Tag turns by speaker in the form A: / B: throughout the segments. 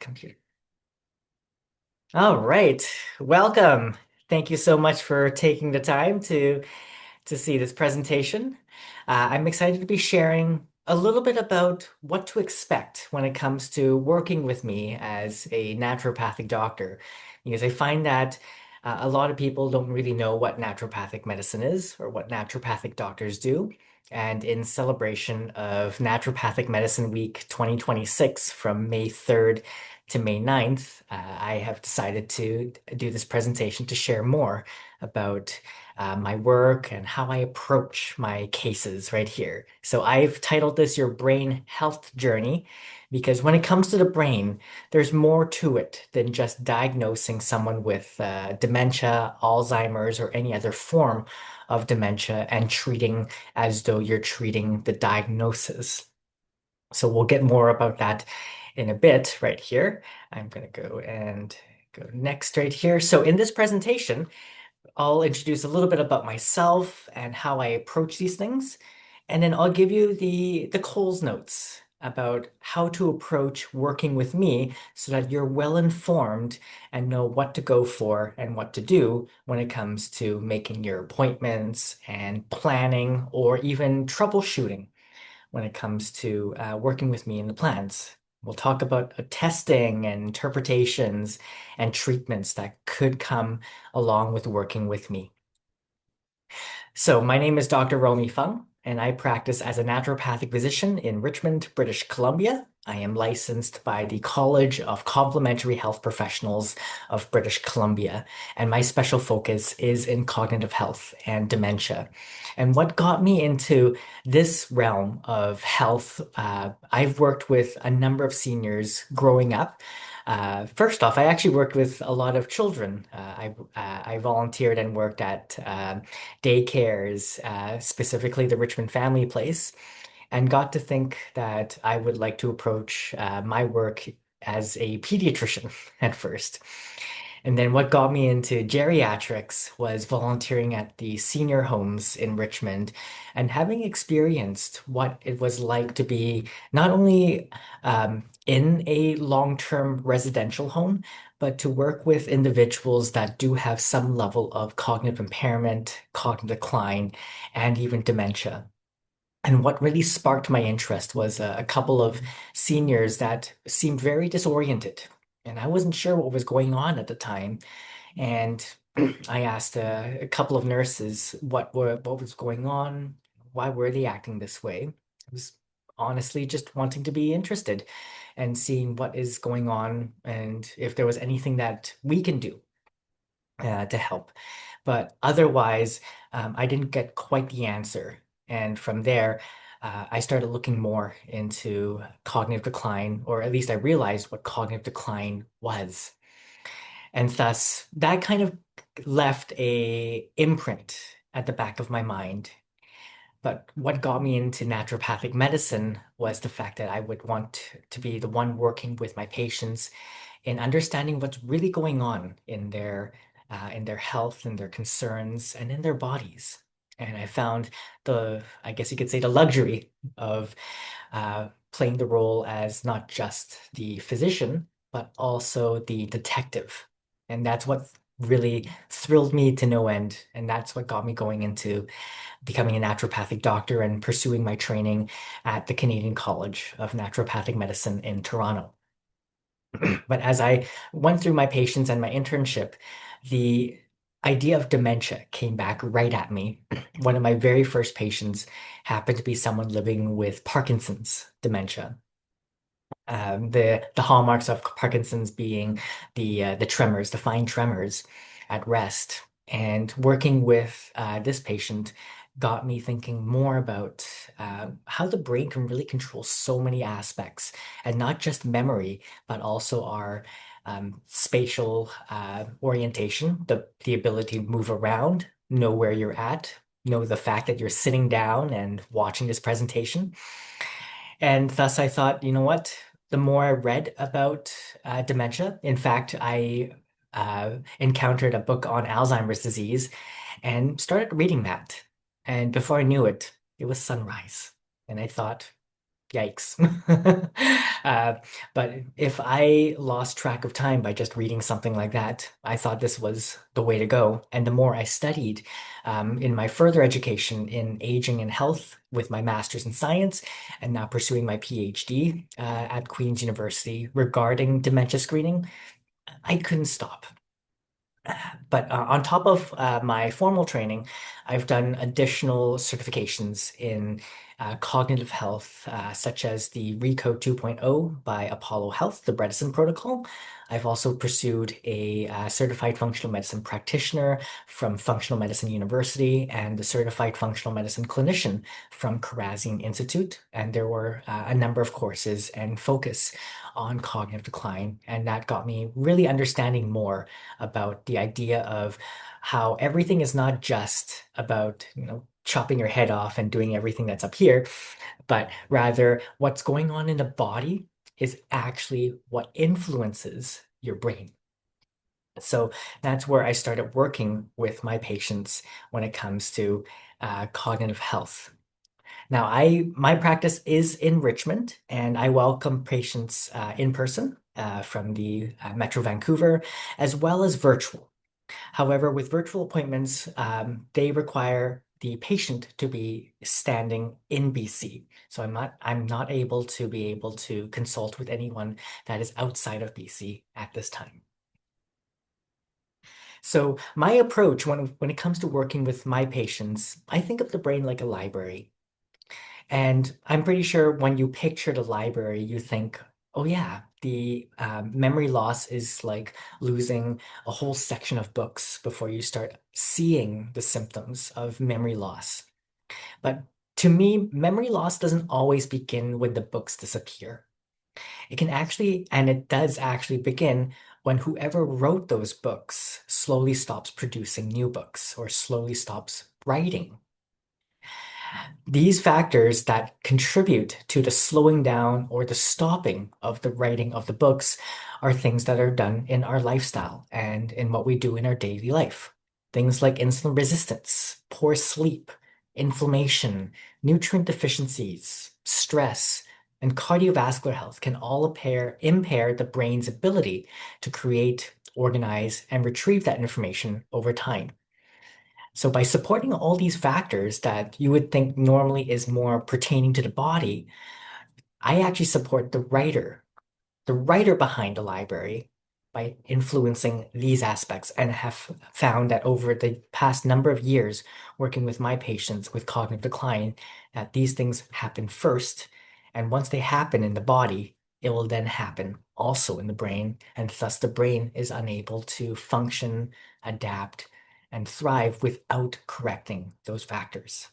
A: Computer. All right. Welcome. Thank you so much for taking the time to see this presentation. I'm excited to be sharing a little bit about what to expect when it comes to working with me as a naturopathic doctor, because I find that a lot of people don't really know what naturopathic medicine is or what naturopathic doctors do. And in celebration of Naturopathic Medicine Week 2026 from May 3rd to May 9th, I have decided to do this presentation to share more about my work and how I approach my cases right here. So I've titled this Your Brain Health Journey because when it comes to the brain, there's more to it than just diagnosing someone with dementia, Alzheimer's, or any other form of dementia and treating as though you're treating the diagnosis. So we'll get more about that in a bit right here. I'm going to go and go next right here. So in this presentation, I'll introduce a little bit about myself and how I approach these things, and then I'll give you the Coles notes about how to approach working with me so that you're well informed and know what to go for and what to do when it comes to making your appointments and planning or even troubleshooting when it comes to working with me in the plans. We'll talk about testing and interpretations and treatments that could come along with working with me. So, my name is Dr. Romi Fung, and I practice as a naturopathic physician in Richmond, British Columbia. I am licensed by the College of Complementary Health Professionals of British Columbia, and my special focus is in cognitive health and dementia. And what got me into this realm of health, I've worked with a number of seniors growing up. First off, I actually worked with a lot of children. I volunteered and worked at daycares, specifically the Richmond Family Place, and got to think that I would like to approach my work as a pediatrician at first. And then what got me into geriatrics was volunteering at the senior homes in Richmond and having experienced what it was like to be not only in a long-term residential home, but to work with individuals that do have some level of cognitive impairment, cognitive decline, and even dementia. And what really sparked my interest was a couple of seniors that seemed very disoriented. And I wasn't sure what was going on at the time. And I asked a couple of nurses what was going on, why were they acting this way. I was honestly just wanting to be interested and seeing what is going on and if there was anything that we can do to help. But otherwise, I didn't get quite the answer. And from there, I started looking more into cognitive decline, or at least I realized what cognitive decline was. And thus, that kind of left a imprint at the back of my mind. But what got me into naturopathic medicine was the fact that I would want to be the one working with my patients in understanding what's really going on in their health and their concerns and in their bodies. And I found I guess you could say, the luxury of playing the role as not just the physician, but also the detective. And that's what really thrilled me to no end. And that's what got me going into becoming a naturopathic doctor and pursuing my training at the Canadian College of Naturopathic Medicine in Toronto. But as I went through my patients and my internship, the idea of dementia came back right at me. One of my very first patients happened to be someone living with Parkinson's dementia. The hallmarks of Parkinson's being the tremors, the fine tremors at rest. And working with this patient got me thinking more about how the brain can really control so many aspects, and not just memory, but also our spatial orientation, the ability to move around, know where you're at, know the fact that you're sitting down and watching this presentation. And thus I thought, you know what? The more I read about dementia, in fact, I encountered a book on Alzheimer's disease and started reading that. And before I knew it, it was sunrise. And I thought, Yikes. Uh, but if I lost track of time by just reading something like that, I thought this was the way to go. And the more I studied in my further education in aging and health with my master's in science, and now pursuing my PhD at Queen's University regarding dementia screening, I couldn't stop. But on top of my formal training, I've done additional certifications in cognitive health, such as the RECO 2.0 by Apollo Health, the Bredesen Protocol. I've also pursued a certified functional medicine practitioner from Functional Medicine University and the certified functional medicine clinician from Karazin Institute. And there were a number of courses and focus on cognitive decline. And that got me really understanding more about the idea of how everything is not just about, chopping your head off and doing everything that's up here, but rather what's going on in the body is actually what influences your brain. So that's where I started working with my patients when it comes to cognitive health. Now, my practice is in Richmond, and I welcome patients in person from the Metro Vancouver, as well as virtual. However, with virtual appointments, they require the patient to be standing in BC. So I'm not able to consult with anyone that is outside of BC at this time. So my approach when it comes to working with my patients, I think of the brain like a library. And I'm pretty sure when you picture the library, you think, oh yeah, the memory loss is like losing a whole section of books before you start seeing the symptoms of memory loss. But to me, memory loss doesn't always begin when the books disappear. It can actually, and it does actually begin when whoever wrote those books slowly stops producing new books or slowly stops writing. These factors that contribute to the slowing down or the stopping of the writing of the books are things that are done in our lifestyle and in what we do in our daily life. Things like insulin resistance, poor sleep, inflammation, nutrient deficiencies, stress, and cardiovascular health can all impair the brain's ability to create, organize, and retrieve that information over time. So by supporting all these factors that you would think normally is more pertaining to the body, I actually support the writer behind the library by influencing these aspects and have found that over the past number of years working with my patients with cognitive decline, that these things happen first. And once they happen in the body, it will then happen also in the brain. And thus the brain is unable to function, adapt, and thrive without correcting those factors.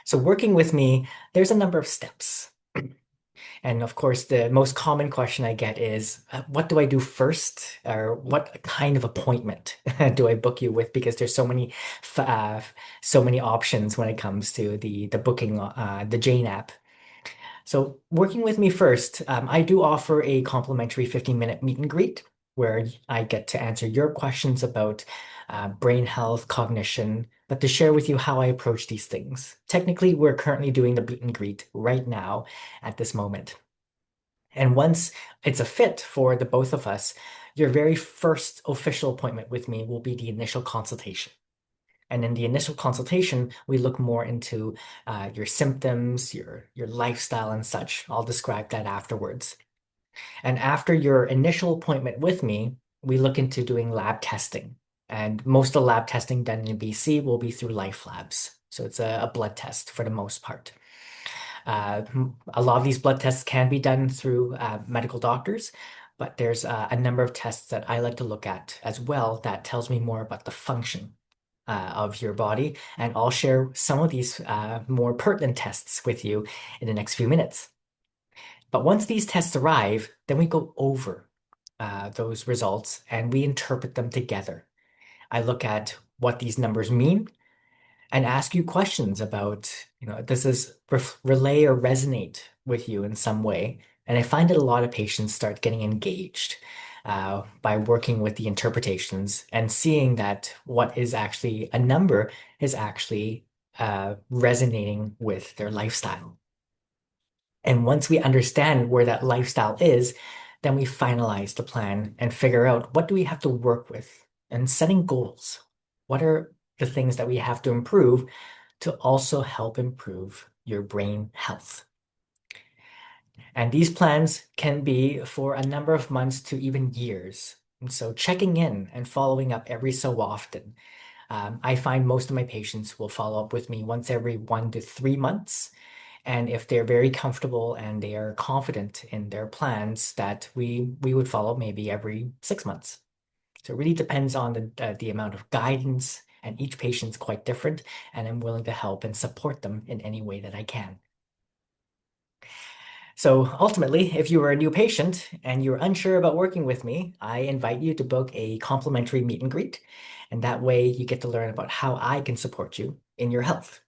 A: So working with me, there's a number of steps. And of course, the most common question I get is, what do I do first? Or what kind of appointment do I book you with? Because there's so many options when it comes to the booking, the Jane app. So working with me first, I do offer a complimentary 15-minute meet and greet where I get to answer your questions about brain health, cognition, but to share with you how I approach these things. Technically, we're currently doing the meet and greet right now at this moment. And once it's a fit for the both of us, your very first official appointment with me will be the initial consultation. And in the initial consultation, we look more into your symptoms, your lifestyle, and such. I'll describe that afterwards. And after your initial appointment with me, we look into doing lab testing. And most of the lab testing done in BC will be through Life Labs. So it's a blood test for the most part. Uh, a lot of these blood tests can be done through medical doctors, but there's a number of tests that I like to look at as well that tells me more about the function of your body. And I'll share some of these more pertinent tests with you in the next few minutes. But once these tests arrive, then we go over those results and we interpret them together. I look at what these numbers mean and ask you questions about, does this relay or resonate with you in some way? And I find that a lot of patients start getting engaged by working with the interpretations and seeing that what is actually a number is actually resonating with their lifestyle. And once we understand where that lifestyle is, then we finalize the plan and figure out what do we have to work with and setting goals. What are the things that we have to improve to also help improve your brain health? And these plans can be for a number of months to even years. And so checking in and following up every so often. I find most of my patients will follow up with me once every 1 to 3 months. And if they're very comfortable and they are confident in their plans, that we would follow maybe every 6 months. So it really depends on the amount of guidance, and each patient's quite different, and I'm willing to help and support them in any way that I can. So ultimately, if you are a new patient and you're unsure about working with me, I invite you to book a complimentary meet and greet, and that way you get to learn about how I can support you in your health.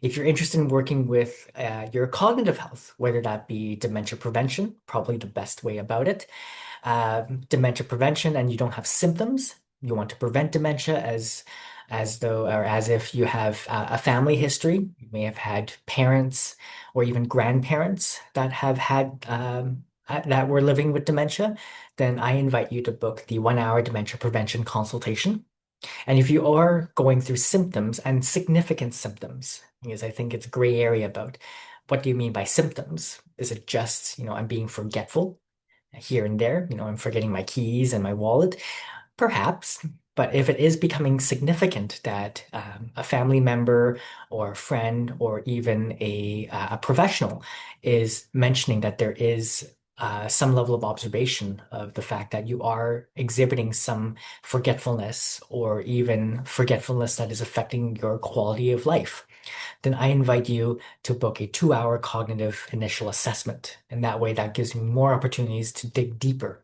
A: If you're interested in working with your cognitive health, whether that be dementia prevention, probably the best way about it, dementia prevention, and you don't have symptoms, you want to prevent dementia as though or as if you have a family history. You may have had parents or even grandparents that have had that were living with dementia. Then I invite you to book the 1 hour dementia prevention consultation. And if you are going through symptoms and significant symptoms, because I think it's a gray area about what do you mean by symptoms? Is it just, I'm being forgetful here and there? I'm forgetting my keys and my wallet? Perhaps. But if it is becoming significant that a family member or a friend or even a professional is mentioning that there is some level of observation of the fact that you are exhibiting some forgetfulness or even forgetfulness that is affecting your quality of life, then I invite you to book a 2 hour cognitive initial assessment. And that way, that gives me more opportunities to dig deeper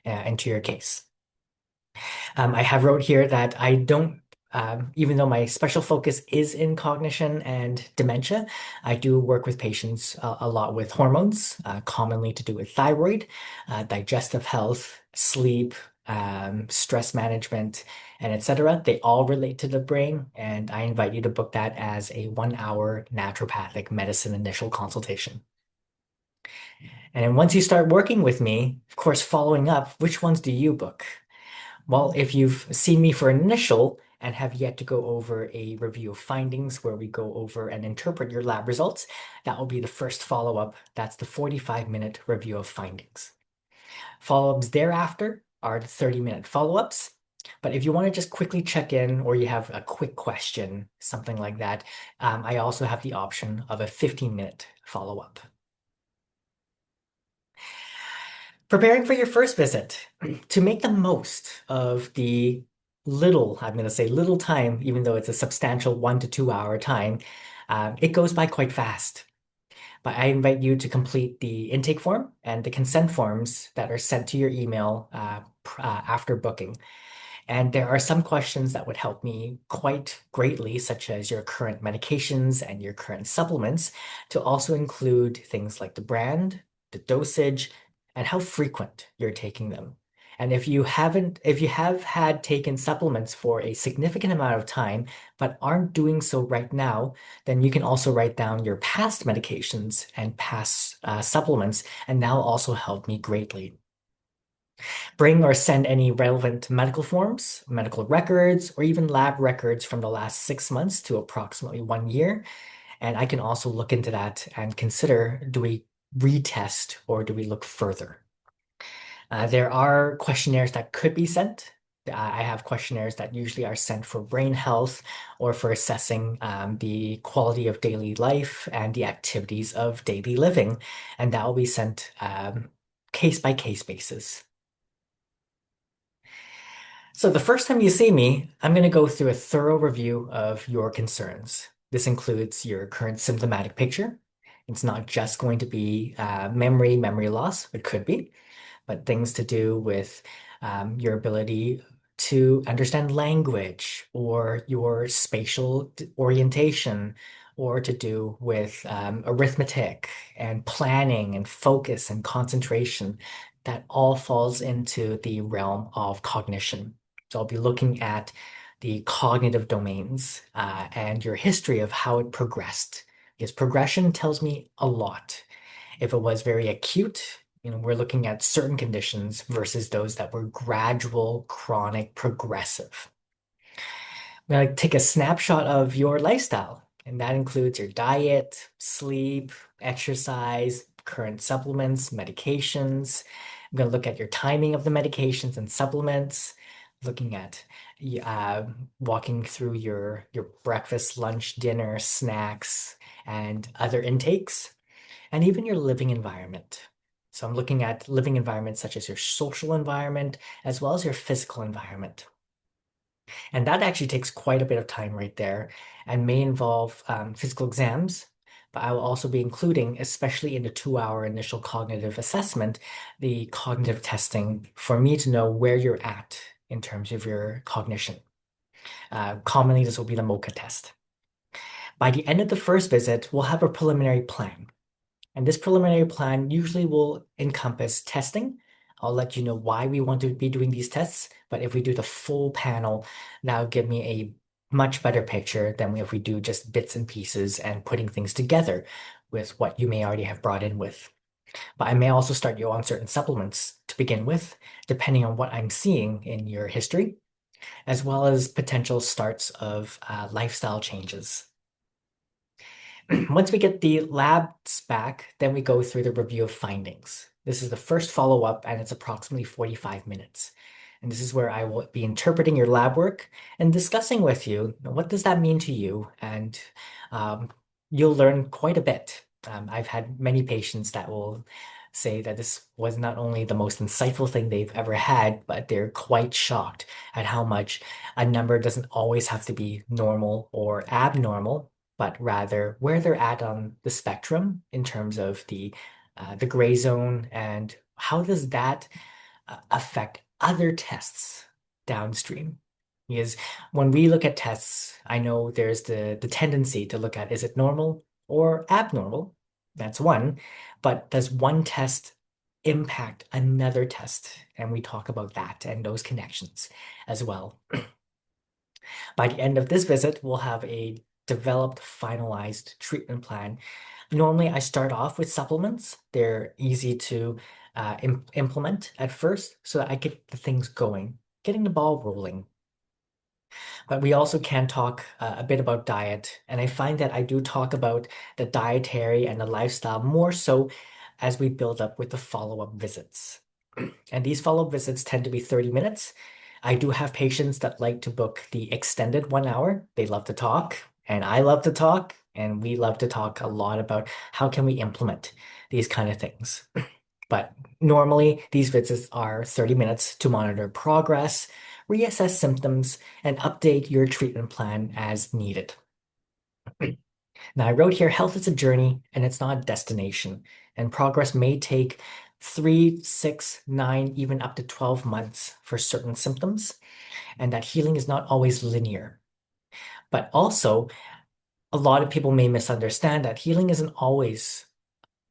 A: into your case. I have wrote here that I don't, even though my special focus is in cognition and dementia, I do work with patients a lot with hormones, commonly to do with thyroid, digestive health, sleep, stress management, and etc. They all relate to the brain, and I invite you to book that as a 1 hour naturopathic medicine initial consultation. And then once you start working with me, of course, following up, which ones do you book? Well, if you've seen me for an initial and have yet to go over a review of findings where we go over and interpret your lab results, that will be the first follow-up. That's the 45-minute review of findings. Follow-ups thereafter are the 30-minute follow-ups. But if you want to just quickly check in or you have a quick question, something like that, I also have the option of a 15-minute follow-up. Preparing for your first visit, to make the most of the little, I'm going to say little time, even though it's a substantial 1 to 2 hour time, it goes by quite fast. But I invite you to complete the intake form and the consent forms that are sent to your email after booking. And there are some questions that would help me quite greatly, such as your current medications and your current supplements, to also include things like the brand, the dosage, and how frequent you're taking them. And if you have had taken supplements for a significant amount of time, but aren't doing so right now, then you can also write down your past medications and past supplements, and that will also help me greatly. Bring or send any relevant medical forms, medical records, or even lab records from the last 6 months to approximately 1 year. And I can also look into that and consider, do we retest or do we look further? There are questionnaires that could be sent. I have questionnaires that usually are sent for brain health or for assessing the quality of daily life and the activities of daily living. And that will be sent case by case basis. So the first time you see me, I'm going to go through a thorough review of your concerns. This includes your current symptomatic picture. It's not just going to be memory loss. It could be, but things to do with your ability to understand language or your spatial orientation or to do with arithmetic and planning and focus and concentration. That all falls into the realm of cognition. So I'll be looking at the cognitive domains and your history of how it progressed Because progression tells me a lot. If it was very acute, we're looking at certain conditions versus those that were gradual, chronic, progressive. I'm going to take a snapshot of your lifestyle, and that includes your diet, sleep, exercise, current supplements, medications. I'm going to look at your timing of the medications and supplements, looking at uh, walking through your breakfast, lunch, dinner, snacks, and other intakes, and even your living environment. So I'm looking at living environments such as your social environment as well as your physical environment. And that actually takes quite a bit of time right there and may involve physical exams. But I will also be including, especially in the 2 hour initial cognitive assessment, the cognitive testing for me to know where you're at in terms of your cognition. Commonly, this will be the MOCA test. By the end of the first visit, we'll have a preliminary plan. And this preliminary plan usually will encompass testing. I'll let you know why we want to be doing these tests, but if we do the full panel, that'll give me a much better picture than if we do just bits and pieces and putting things together with what you may already have brought in with. But I may also start you on certain supplements to begin with, depending on what I'm seeing in your history, as well as potential starts of lifestyle changes. Once we get the labs back, then we go through the review of findings. This is the first follow-up, and it's approximately 45 minutes. And this is where I will be interpreting your lab work and discussing with you, what does that mean to you? And um, you'll learn quite a bit. I've had many patients that will say that this was not only the most insightful thing they've ever had, but they're quite shocked at how much a number doesn't always have to be normal or abnormal, but rather where they're at on the spectrum in terms of the gray zone, and how does that affect other tests downstream? Because when we look at tests, I know there's the tendency to look at, is it normal or abnormal? That's one. But does one test impact another test? And we talk about that and those connections as well. By the end of this visit, we'll have a developed, finalized treatment plan. Normally, I start off with supplements. They're easy to implement at first so that I get the things going, getting the ball rolling. But we also can talk a bit about diet. And I find that I do talk about the dietary and the lifestyle more so as we build up with the follow-up visits. And these follow-up visits tend to be 30 minutes. I do have patients that like to book the extended 1 hour. They love to talk, and I love to talk, and we love to talk a lot about how can we implement these kind of things. But normally, these visits are 30 minutes to monitor progress, reassess symptoms, and update your treatment plan as needed. Now, I wrote here, health is a journey and it's not a destination. And progress may take 3, 6, 9, even up to 12 months for certain symptoms. And that healing is not always linear. But also, a lot of people may misunderstand that healing isn't always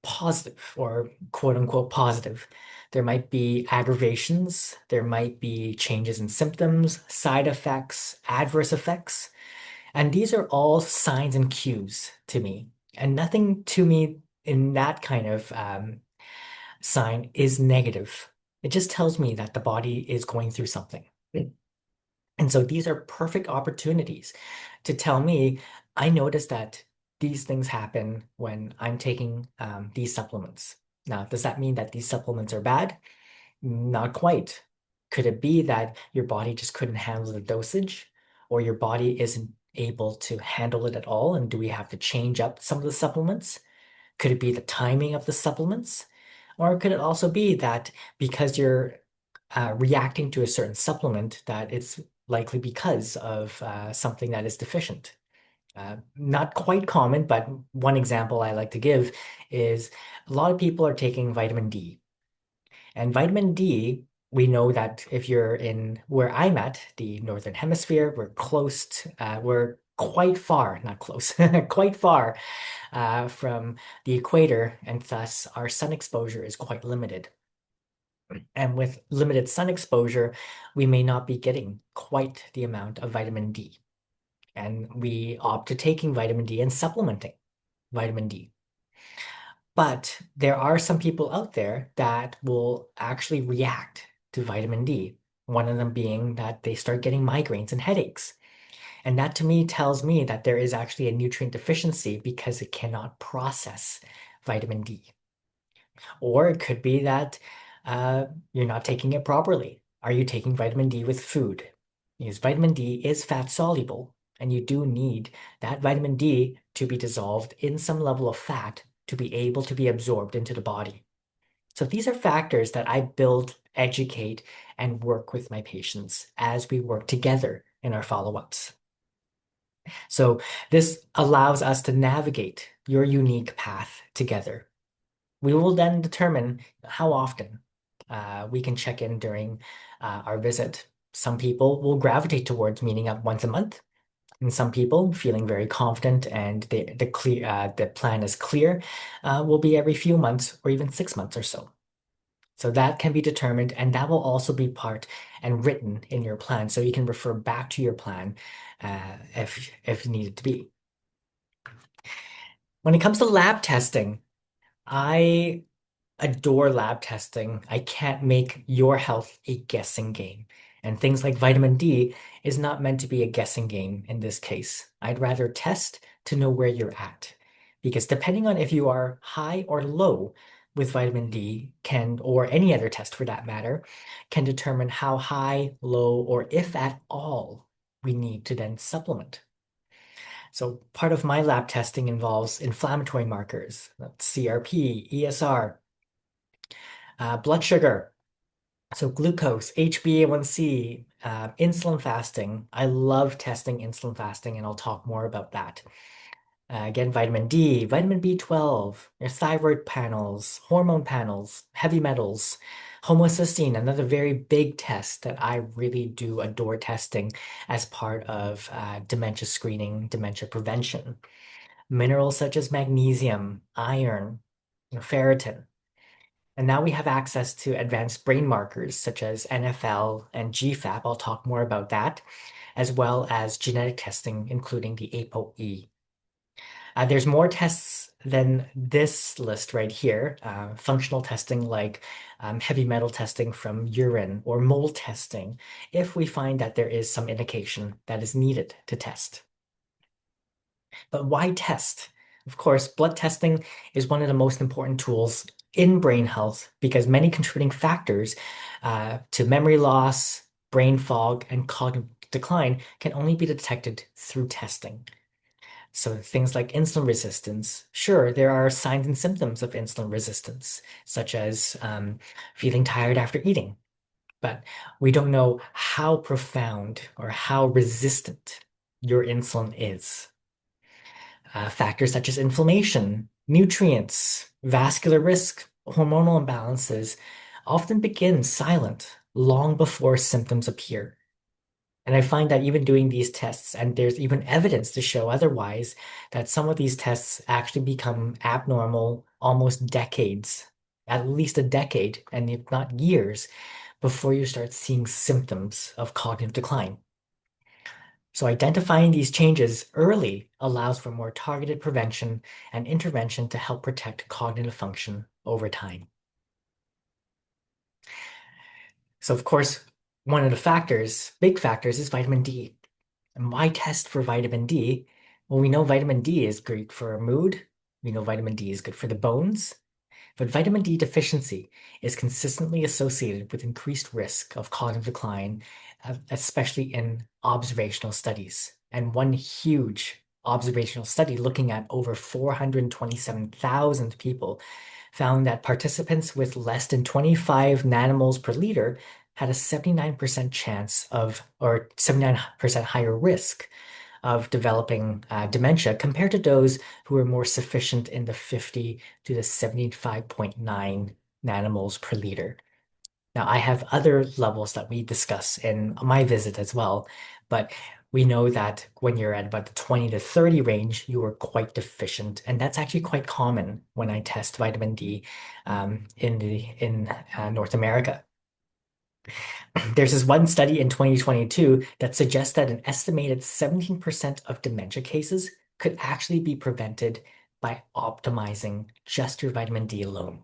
A: positive or quote unquote positive. There might be aggravations, there might be changes in symptoms, side effects, adverse effects. And these are all signs and cues to me. And nothing to me in that kind of sign is negative. It just tells me that the body is going through something. And so these are perfect opportunities to tell me, I notice that these things happen when I'm taking these supplements. Now, does that mean that these supplements are bad? Not quite. Could it be that your body just couldn't handle the dosage, or your body isn't able to handle it at all? And do we have to change up some of the supplements? Could it be the timing of the supplements? Or could it also be that because you're reacting to a certain supplement, that it's likely because of something that is deficient? Not quite common, but one example I like to give is a lot of people are taking vitamin D. And vitamin D, we know that if you're in where I'm at, the Northern Hemisphere, we're close to, we're quite far, not close, quite far from the equator, and thus our sun exposure is quite limited. And with limited sun exposure, we may not be getting quite the amount of vitamin D. And we opt to taking vitamin D and supplementing. vitamin D. But there are some people out there that will actually react to vitamin D. One of them being that they start getting migraines and headaches. And that to me tells me that there is actually a nutrient deficiency because it cannot process vitamin D. Or it could be that uh, you're not taking it properly. Are you taking vitamin D with food? Because vitamin D is fat soluble, and you do need that vitamin D to be dissolved in some level of fat to be able to be absorbed into the body. So these are factors that I build, educate, and work with my patients as we work together in our follow-ups. So this allows us to navigate your unique path together. We will then determine how often we can check in during our visit. Some people will gravitate towards meeting up once a month, and some people, feeling very confident and the plan is clear, will be every few months or even 6 months or so. So that can be determined, and that will also be part and written in your plan, so you can refer back to your plan if needed to be. When it comes to lab testing, I adore lab testing. I can't make your health a guessing game. And things like vitamin D is not meant to be a guessing game in this case. I'd rather test to know where you're at. Because depending on if you are high or low with vitamin D or any other test for that matter, can determine how high, low, or if at all we need to then supplement. So part of my lab testing involves inflammatory markers, that's CRP, ESR, blood sugar, so glucose, HbA1c, insulin fasting. I love testing insulin fasting, and I'll talk more about that. Again, vitamin D, vitamin B12, your thyroid panels, hormone panels, heavy metals, homocysteine, another very big test that I really do adore testing as part of dementia screening, dementia prevention. Minerals such as magnesium, iron, ferritin. And now we have access to advanced brain markers such as NFL and GFAP. I'll talk more about that, as well as genetic testing, including the ApoE. There's more tests than this list right here. Functional testing like heavy metal testing from urine or mold testing, if we find that there is some indication that is needed to test. But why test? Of course, blood testing is one of the most important tools in brain health because many contributing factors to memory loss, brain fog, and cognitive decline can only be detected through testing. So things like insulin resistance, sure, there are signs and symptoms of insulin resistance, such as feeling tired after eating, but we don't know how profound or how resistant your insulin is. Factors such as inflammation, nutrients, vascular risk, hormonal imbalances often begin silent long before symptoms appear. And I find that even doing these tests, and there's even evidence to show otherwise, that some of these tests actually become abnormal almost decades, at least a decade, and if not years, before you start seeing symptoms of cognitive decline. So identifying these changes early allows for more targeted prevention and intervention to help protect cognitive function over time. So of course, one of the big factors, is vitamin D. And why test for vitamin D? Well, we know vitamin D is great for mood. We know vitamin D is good for the bones. But vitamin D deficiency is consistently associated with increased risk of cognitive decline, especially in observational studies. And one huge observational study looking at over 427,000 people found that participants with less than 25 nanomoles per liter had a 79% chance of, or 79% higher risk of developing dementia compared to those who are more sufficient in the 50 to the 75.9 nanomoles per liter. Now, I have other levels that we discuss in my visit as well, but we know that when you're at about the 20 to 30 range, you are quite deficient, and that's actually quite common when I test vitamin D in North America. There's this one study in 2022 that suggests that an estimated 17% of dementia cases could actually be prevented by optimizing just your vitamin D alone.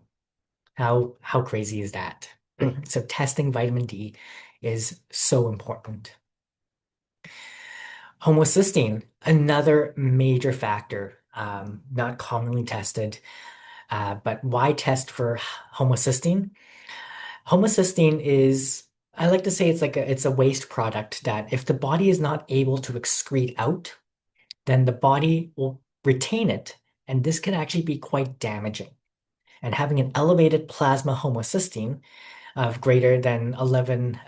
A: How crazy is that? So testing vitamin D is so important. Homocysteine, another major factor, not commonly tested, but why test for homocysteine? Homocysteine is, I like to say it's a waste product that if the body is not able to excrete out, then the body will retain it, and this can actually be quite damaging. And having an elevated plasma homocysteine of greater than 11,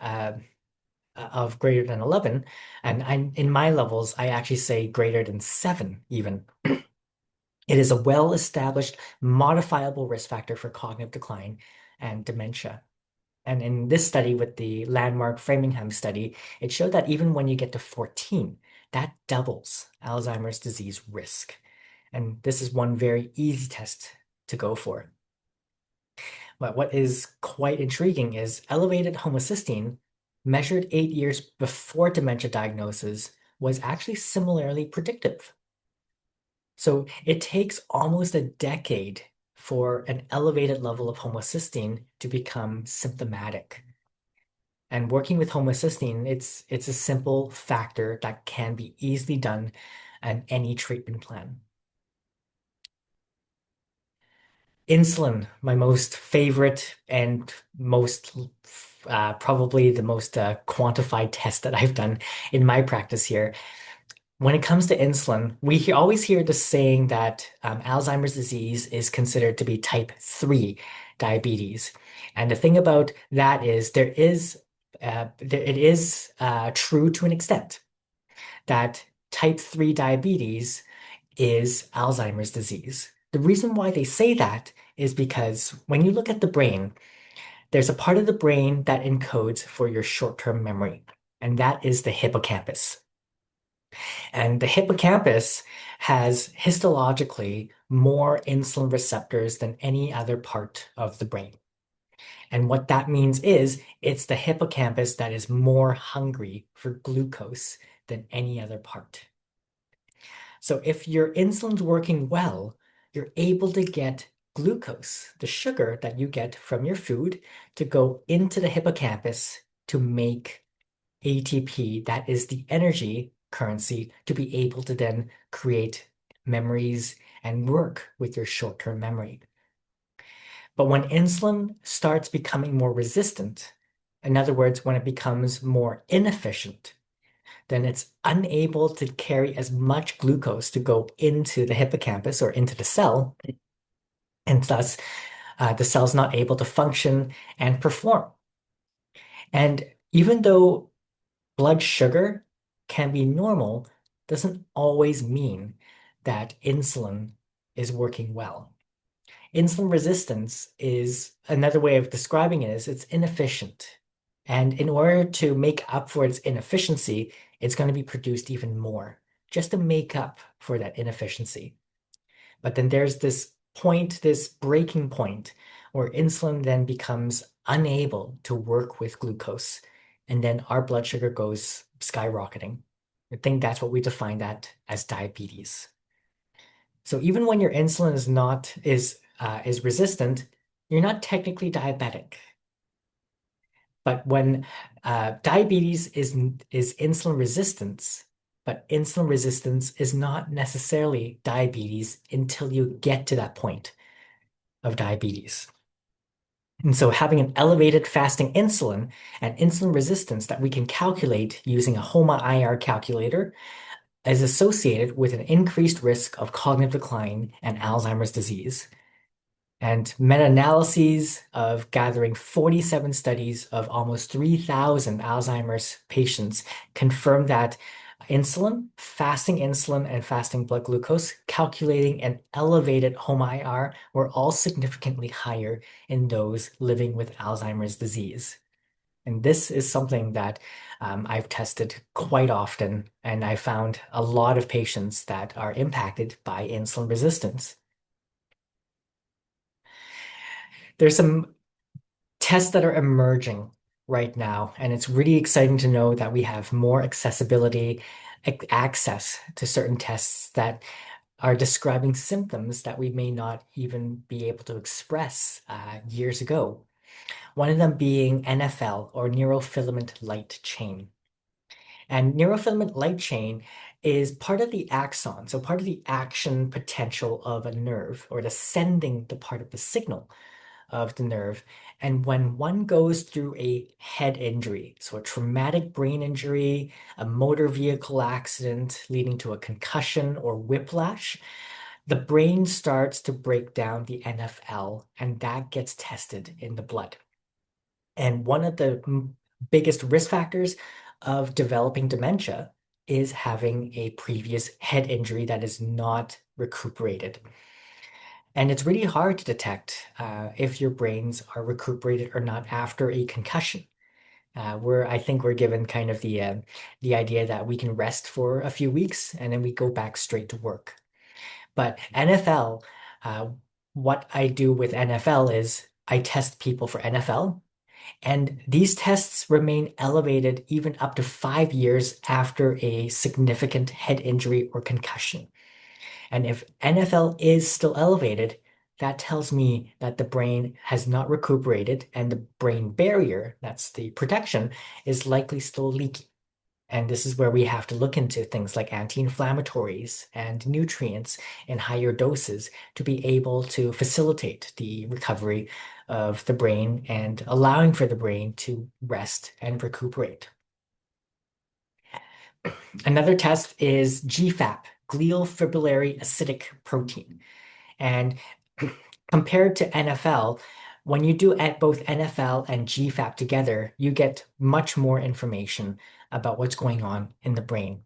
A: and in my levels, I actually say greater than 7 even. It is a well-established modifiable risk factor for cognitive decline and dementia. And in this study with the landmark Framingham study, it showed that even when you get to 14, that doubles Alzheimer's disease risk. And this is one very easy test to go for. But what is quite intriguing is elevated homocysteine measured 8 years before dementia diagnosis was actually similarly predictive. So it takes almost a decade for an elevated level of homocysteine to become symptomatic. And working with homocysteine, it's a simple factor that can be easily done in any treatment plan. Insulin, my most favorite and most probably the most quantified test that I've done in my practice here. When it comes to insulin, always hear the saying that Alzheimer's disease is considered to be type 3 diabetes. And the thing about that is it is true to an extent that type 3 diabetes is Alzheimer's disease. The reason why they say that is because when you look at the brain, there's a part of the brain that encodes for your short-term memory, and that is the hippocampus. And the hippocampus has histologically more insulin receptors than any other part of the brain. And what that means is it's the hippocampus that is more hungry for glucose than any other part. So if your insulin's working well, you're able to get glucose, the sugar that you get from your food, to go into the hippocampus to make ATP, that is the energy currency, to be able to then create memories and work with your short-term memory. But when insulin starts becoming more resistant, in other words, when it becomes more inefficient, then it's unable to carry as much glucose to go into the hippocampus or into the cell, and thus the cell's not able to function and perform. And even though blood sugar can be normal, doesn't always mean that insulin is working well. Insulin resistance is another way of describing it is it's inefficient. And in order to make up for its inefficiency, it's going to be produced even more just to make up for that inefficiency. But then there's this point, this breaking point, where insulin then becomes unable to work with glucose. And then our blood sugar goes skyrocketing. I think that's what we define that as diabetes. So even when your insulin is resistant, you're not technically diabetic. But when diabetes is insulin resistance, but insulin resistance is not necessarily diabetes until you get to that point of diabetes. And so having an elevated fasting insulin and insulin resistance that we can calculate using a HOMA-IR calculator is associated with an increased risk of cognitive decline and Alzheimer's disease. And meta-analyses of gathering 47 studies of almost 3,000 Alzheimer's patients confirmed that fasting insulin and fasting blood glucose, calculating an elevated HOMA-IR were all significantly higher in those living with Alzheimer's disease. And this is something that I've tested quite often, and I found a lot of patients that are impacted by insulin resistance. There's some tests that are emerging right now, and it's really exciting to know that we have more accessibility, access to certain tests that are describing symptoms that we may not even be able to express years ago. One of them being NFL, or neurofilament light chain. And neurofilament light chain is part of the axon, so part of the action potential of a nerve, or the sending the part of the signal of the nerve. And when one goes through a head injury, so a traumatic brain injury, a motor vehicle accident leading to a concussion or whiplash, the brain starts to break down the NFL, and that gets tested in the blood. And one of the biggest risk factors of developing dementia is having a previous head injury that is not recuperated. And it's really hard to detect if your brains are recuperated or not after a concussion. I think we're given kind of the idea that we can rest for a few weeks and then we go back straight to work. But NFL, uh, what I do with NFL is I test people for NFL, and these tests remain elevated even up to 5 years after a significant head injury or concussion. And if NFL is still elevated, that tells me that the brain has not recuperated and the brain barrier, that's the protection, is likely still leaky. And this is where we have to look into things like anti-inflammatories and nutrients in higher doses to be able to facilitate the recovery of the brain and allowing for the brain to rest and recuperate. Another test is GFAP, glial fibrillary acidic protein. And compared to NFL, when you do at both NFL and GFAP together, you get much more information about what's going on in the brain.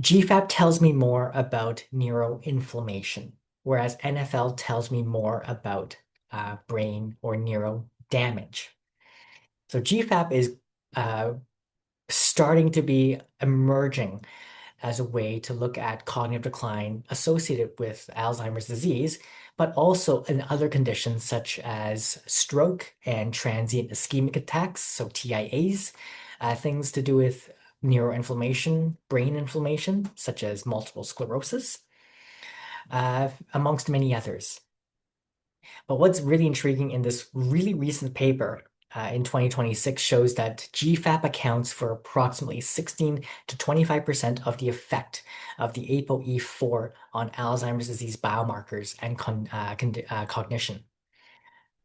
A: GFAP tells me more about neuroinflammation, whereas NFL tells me more about brain or neuro damage. So GFAP is uh, starting to be emerging as a way to look at cognitive decline associated with Alzheimer's disease, but also in other conditions such as stroke and transient ischemic attacks, so TIAs, things to do with neuroinflammation, brain inflammation, such as multiple sclerosis, amongst many others. But what's really intriguing in this really recent paper in 2026 shows that GFAP accounts for approximately 16 to 25% of the effect of the ApoE4 on Alzheimer's disease biomarkers and cognition.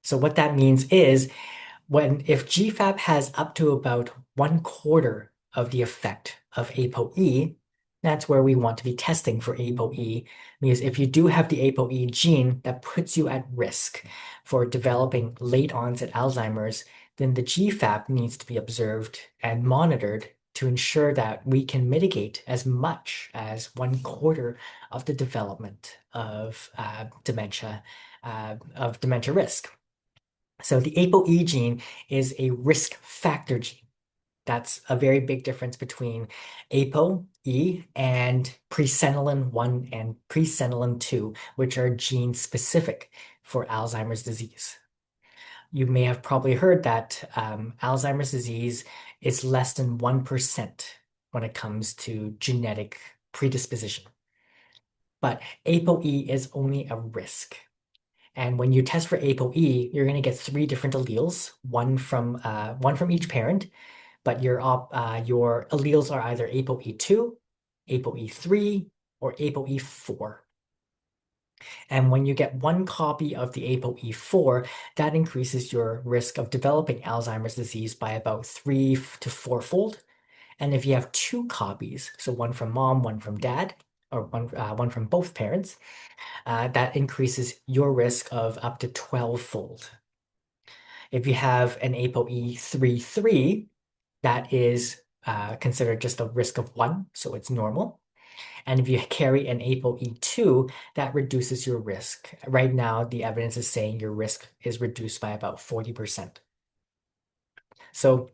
A: So what that means is if GFAP has up to about 1/4 of the effect of ApoE, that's where we want to be testing for ApoE. Because if you do have the ApoE gene that puts you at risk for developing late onset Alzheimer's, then the GFAP needs to be observed and monitored to ensure that we can mitigate as much as 1/4 of the development of dementia risk. So the ApoE gene is a risk factor gene. That's a very big difference between ApoE and presenilin 1 and presenilin 2, which are gene specific for Alzheimer's disease. You may have probably heard that Alzheimer's disease is less than 1% when it comes to genetic predisposition. But ApoE is only a risk. And when you test for ApoE, you're going to get three different alleles, one from each parent, but your alleles are either ApoE2, ApoE3, or ApoE4. And when you get one copy of the ApoE4, that increases your risk of developing Alzheimer's disease by about 3 to 4-fold. And if you have two copies, so one from mom, one from dad, or one from both parents, that increases your risk of up to 12-fold. If you have an ApoE33, that is considered just a risk of 1, so it's normal. And if you carry an ApoE2, that reduces your risk. Right now, the evidence is saying your risk is reduced by about 40%. So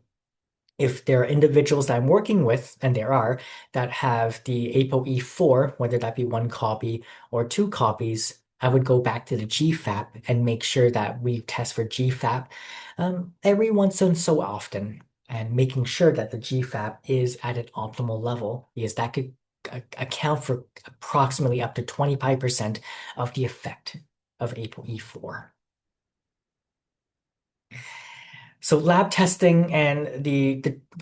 A: if there are individuals that I'm working with, and there are, that have the ApoE4, whether that be one copy or two copies, I would go back to the GFAP and make sure that we test for GFAP every once and so often, and making sure that the GFAP is at an optimal level, because that could account for approximately up to 25% of the effect of ApoE4. So lab testing and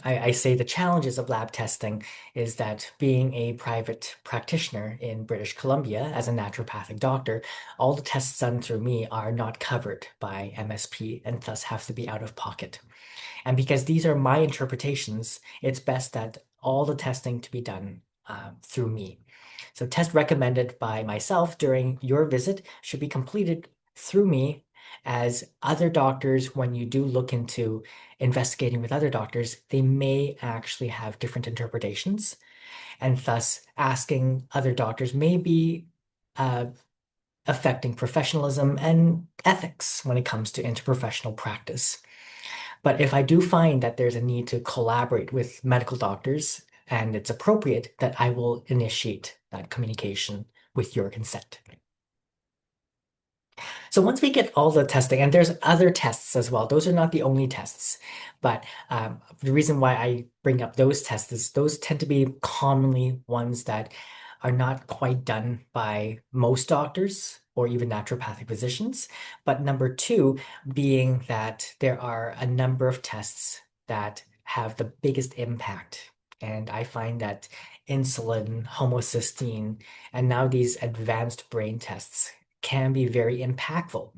A: I say the challenges of lab testing is that being a private practitioner in British Columbia as a naturopathic doctor, all the tests done through me are not covered by MSP and thus have to be out of pocket. And because these are my interpretations, it's best that all the testing to be done through me. So test recommended by myself during your visit should be completed through me, as other doctors, when you do look into investigating with other doctors, they may actually have different interpretations, and thus asking other doctors may be uh, affecting professionalism and ethics when it comes to interprofessional practice. But if I do find that there's a need to collaborate with medical doctors and it's appropriate, that I will initiate that communication with your consent. So once we get all the testing, and there's other tests as well, those are not the only tests, but the reason why I bring up those tests is those tend to be commonly ones that are not quite done by most doctors or even naturopathic physicians. But number two being that there are a number of tests that have the biggest impact. And I find that insulin, homocysteine, and now these advanced brain tests can be very impactful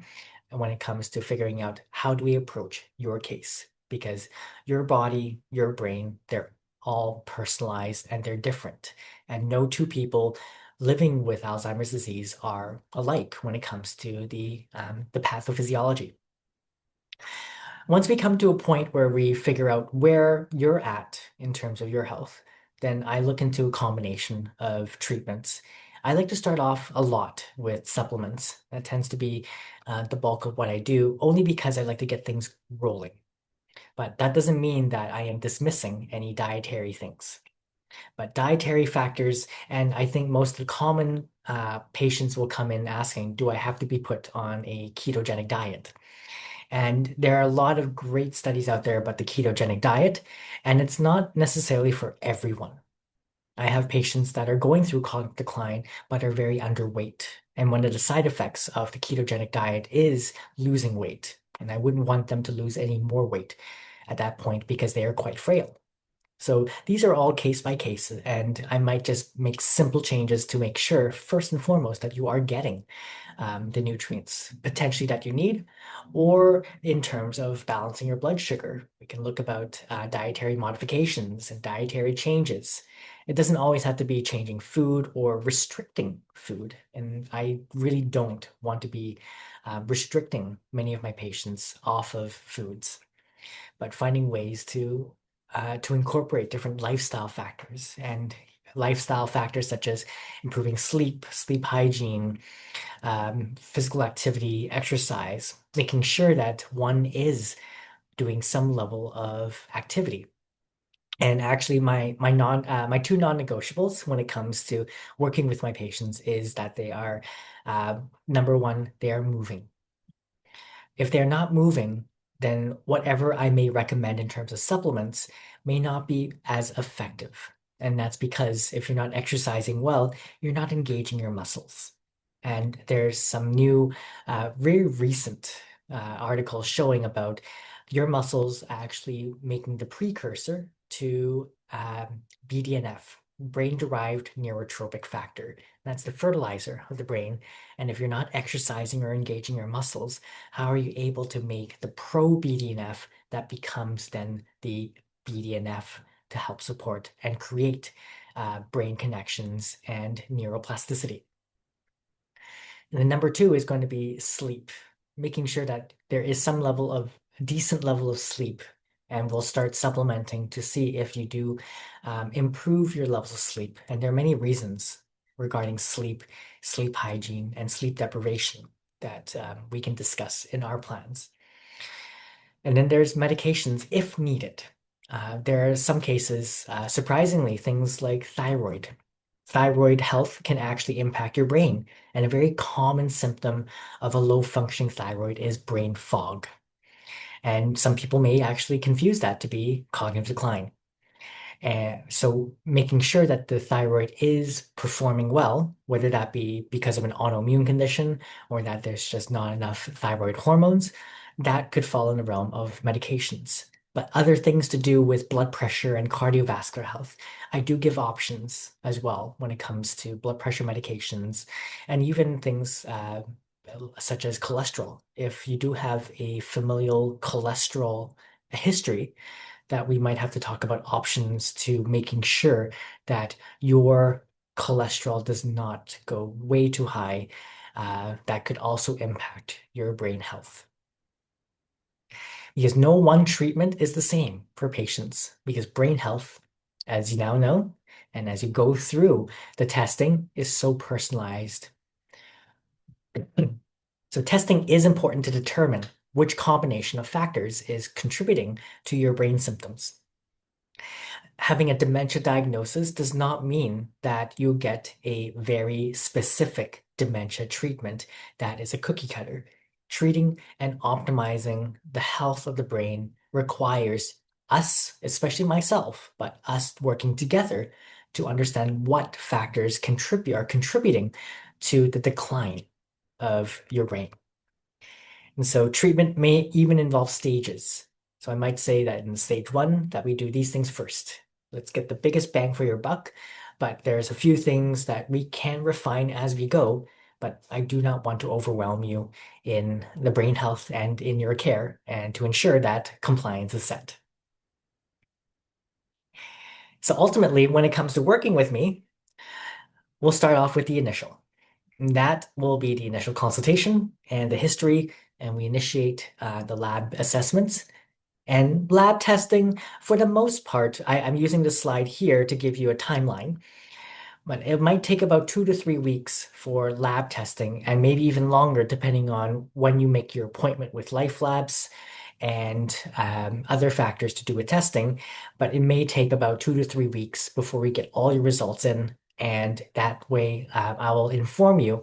A: when it comes to figuring out how do we approach your case, because your body, your brain, they're all personalized and they're different. And no two people living with Alzheimer's disease are alike when it comes to the pathophysiology. Once we come to a point where we figure out where you're at in terms of your health, then I look into a combination of treatments. I like to start off a lot with supplements. That tends to be the bulk of what I do, only because I like to get things rolling. But that doesn't mean that I am dismissing any dietary things. But dietary factors, and I think most of the common patients will come in asking, do I have to be put on a ketogenic diet? And there are a lot of great studies out there about the ketogenic diet, and it's not necessarily for everyone. I have patients that are going through cognitive decline but are very underweight. And one of the side effects of the ketogenic diet is losing weight. And I wouldn't want them to lose any more weight at that point because they are quite frail. So these are all case by case, and I might just make simple changes to make sure, first and foremost, that you are getting the nutrients potentially that you need, or in terms of balancing your blood sugar. We can look about dietary modifications and dietary changes. It doesn't always have to be changing food or restricting food, and I really don't want to be restricting many of my patients off of foods, but finding ways to incorporate different lifestyle factors and lifestyle factors such as improving sleep, sleep hygiene, physical activity, exercise, making sure that one is doing some level of activity. And actually, my two non-negotiables when it comes to working with my patients is that they are number one, they are moving. If they're not moving, then whatever I may recommend in terms of supplements may not be as effective. And that's because if you're not exercising well, you're not engaging your muscles. And there's some new, very recent articles showing about your muscles actually making the precursor to BDNF, brain-derived neurotrophic factor. That's the fertilizer of the brain. And if you're not exercising or engaging your muscles, how are you able to make the pro-BDNF that becomes then the BDNF to help support and create brain connections and neuroplasticity? And then number two is going to be sleep, making sure that there is some level of decent level of sleep. And we'll start supplementing to see if you do improve your levels of sleep. And there are many reasons regarding sleep, sleep hygiene, and sleep deprivation that we can discuss in our plans. And then there's medications if needed. There are some cases, surprisingly, things like thyroid. Thyroid health can actually impact your brain. And a very common symptom of a low functioning thyroid is brain fog. And some people may actually confuse that to be cognitive decline. And so making sure that the thyroid is performing well, whether that be because of an autoimmune condition or that there's just not enough thyroid hormones, that could fall in the realm of medications. But other things to do with blood pressure and cardiovascular health, I do give options as well when it comes to blood pressure medications and even things such as cholesterol. If you do have a familial cholesterol history, that we might have to talk about options to making sure that your cholesterol does not go way too high. That could also impact your brain health. Because no one treatment is the same for patients, because brain health, as you now know, and as you go through the testing, is so personalized. So testing is important to determine which combination of factors is contributing to your brain symptoms. Having a dementia diagnosis does not mean that you get a very specific dementia treatment that is a cookie cutter. Treating and optimizing the health of the brain requires us, especially myself, but us working together to understand what factors are contributing to the decline of your brain. And so treatment may even involve stages. So I might say that in stage one, that we do these things first. Let's get the biggest bang for your buck. But there's a few things that we can refine as we go. But I do not want to overwhelm you in the brain health and in your care, and to ensure that compliance is set. So ultimately, when it comes to working with me, we'll start off with the initial. And that will be the initial consultation and the history, and we initiate the lab assessments. And lab testing, for the most part, I'm using this slide here to give you a timeline, but it might take about 2 to 3 weeks for lab testing, and maybe even longer, depending on when you make your appointment with Life Labs and other factors to do with testing. But it may take about 2 to 3 weeks before we get all your results in. And that way, I will inform you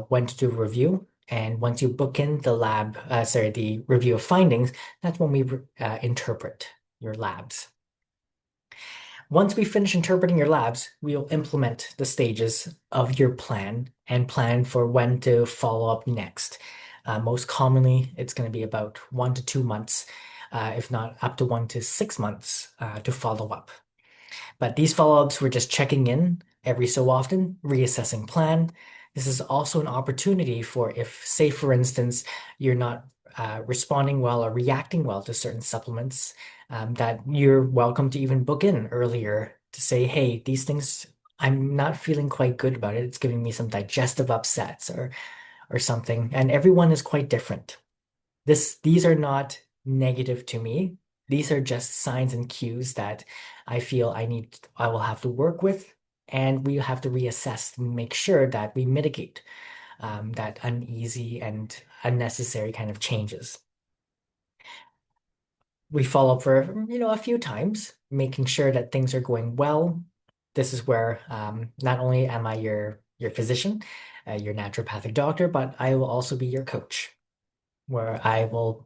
A: when to do a review. And once you book in the review of findings, that's when we interpret your labs. Once we finish interpreting your labs, we'll implement the stages of your plan and plan for when to follow up next. Most commonly, it's going to be about 1 to 2 months, if not up to 1 to 6 months to follow up. But these follow-ups, we're just checking in every so often, reassessing plan. This is also an opportunity for if, say, for instance, you're not responding well or reacting well to certain supplements, that you're welcome to even book in earlier to say, hey, these things, I'm not feeling quite good about it. It's giving me some digestive upsets or something. And everyone is quite different. These are not negative to me. These are just signs and cues that I feel I will have to work with, and we have to reassess and make sure that we mitigate that uneasy and unnecessary kind of changes. We follow up for, a few times, making sure that things are going well. This is where not only am I your physician, your naturopathic doctor, but I will also be your coach, where I will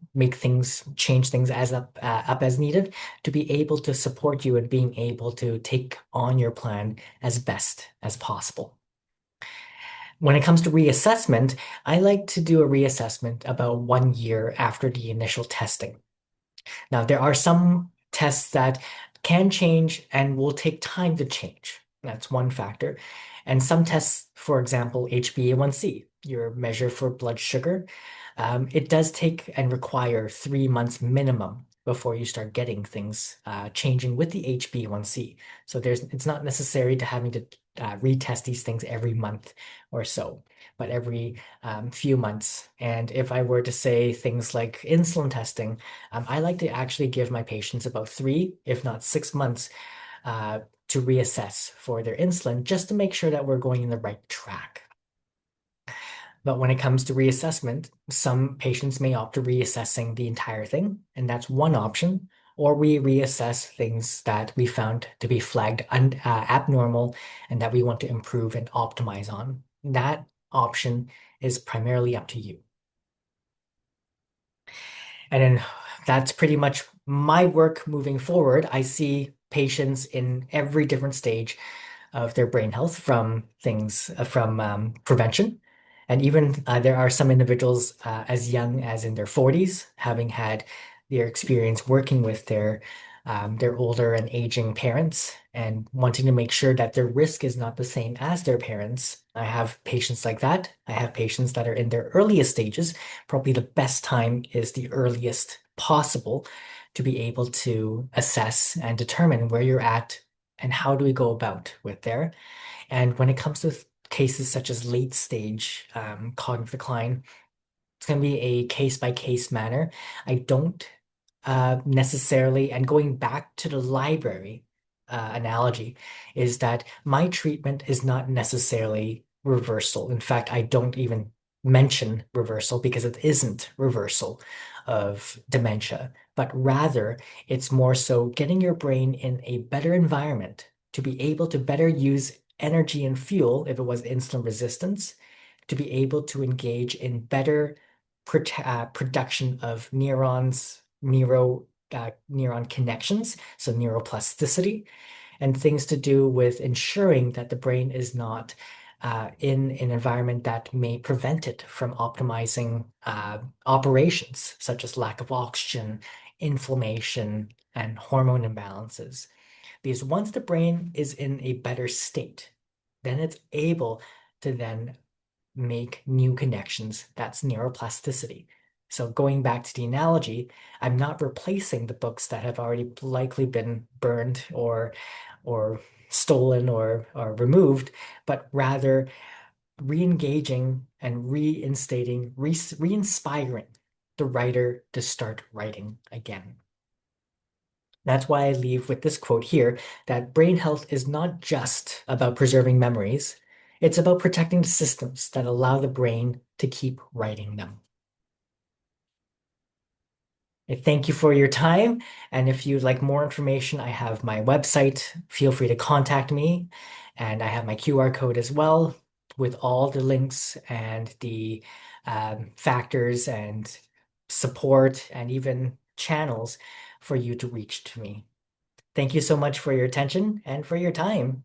A: change things up as needed to be able to support you in being able to take on your plan as best as possible. When it comes to reassessment, I like to do a reassessment about 1 year after the initial testing. Now, there are some tests that can change and will take time to change. That's one factor. And some tests, for example, HbA1c, your measure for blood sugar, it does take and require 3 months minimum before you start getting things changing with the HbA1c. So it's not necessary to having to retest these things every month or so, but every few months. And if I were to say things like insulin testing, I like to actually give my patients about 3, if not 6 months, to reassess for their insulin, just to make sure that we're going in the right track. But when it comes to reassessment, some patients may opt to reassessing the entire thing, and that's one option. Or we reassess things that we found to be flagged abnormal and that we want to improve and optimize on. That option is primarily up to you. And then that's pretty much my work moving forward. I see patients in every different stage of their brain health from things from prevention. And even there are some individuals as young as in their 40s having had their experience working with their older and aging parents and wanting to make sure that their risk is not the same as their parents. I have patients like that. I have patients that are in their earliest stages. Probably the best time is the earliest possible to be able to assess and determine where you're at and how do we go about with there. And when it comes to cases such as late stage cognitive decline, it's going to be a case by case manner. I don't necessarily, and going back to the library analogy, is that my treatment is not necessarily reversal. In fact, I don't even mention reversal because it isn't reversal of dementia, but rather it's more so getting your brain in a better environment to be able to better use energy and fuel if it was insulin resistance, to be able to engage in better production of neuron connections, so neuroplasticity, and things to do with ensuring that the brain is not in an environment that may prevent it from optimizing operations, such as lack of oxygen, inflammation, and hormone imbalances. Because once the brain is in a better state, then it's able to then make new connections. That's neuroplasticity. So going back to the analogy, I'm not replacing the books that have already likely been burned or stolen or removed, but rather re-engaging and reinstating, re-inspiring the writer to start writing again. That's why I leave with this quote here that brain health is not just about preserving memories, it's about protecting the systems that allow the brain to keep writing them. I thank you for your time. And if you'd like more information, I have my website. Feel free to contact me. And I have my QR code as well with all the links and the factors and support and even channels for you to reach to me. Thank you so much for your attention and for your time.